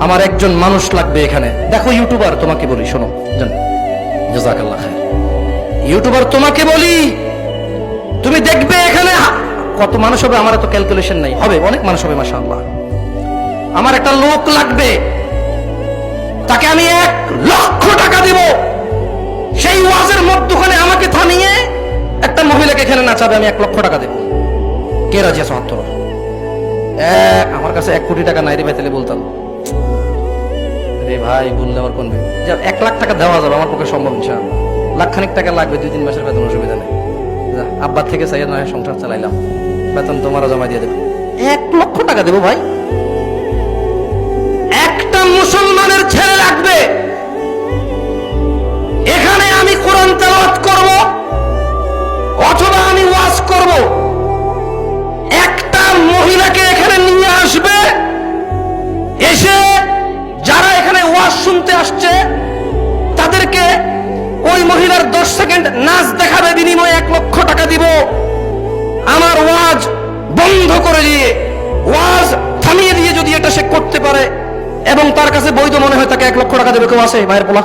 আমার একজন মানুষ লাগবে এখানে। দেখো ইউটিউবার, তোমাকে বলি, শোনো, জান, জাযাকাল্লাহ খায়ের। ইউটিউবার তোমাকে বলি, তুমি দেখবে এখানে কত মানুষ হবে, আমার এত ক্যালকুলেশন নাই, হবে অনেক মানুষ হবে মাশাআল্লাহ। আমার একটা লোক লাগবে, তাকে আমি 1,00,000 টাকা দিব, সেই ওয়াজের মধ্যখানে আমাকে থামিয়ে একটা মহিলাকে এখানে নাচাবে, আমি 1,00,000 টাকা দেব। কে রাজি আছে? হাত তোলো। আমার কাছে 1 কোটি টাকা নাই রে ভাই, তাহলে বলতাম। রে ভাই বললে আমার কোন 1,00,000 টাকা দেওয়া যাবে, আমার পক্ষে সম্ভব ইনশাআল্লাহ। লাখখানিক টাকা লাগবে, 2-3 মাসের বেতন, অসুবিধা নেই। আব্বা থেকে চাইয়া নয় সংসার চালাইলাম, বেতন তোমারও জমা দিয়ে দেবে। 1,00,000 টাকা দেবো ভাই। একটা মুসলমানের ছেলে লাগবে, এখানে আমি কোরআন তেলাওয়াত করব অথবা আমি ওয়াজ করব, একটা মহিলাকে এখানে নিয়ে আসবে, এসে যারা এখানে ওয়াজ শুনতে আসছে তাদেরকে ওই মহিলার 10 সেকেন্ড নাচ দেখাবে, বিনিময়ে 1,00,000 টাকা দিব। আমার ওয়াজ বন্ধ করে দিয়ে, ওয়াজ থামিয়ে দিয়ে যদি এটা সে করতে পারে এবং তার কাছে বৈধ মনে হয়, তাকে 1,00,000 টাকা দেবে। কেউ আছে বাইরের পোলা?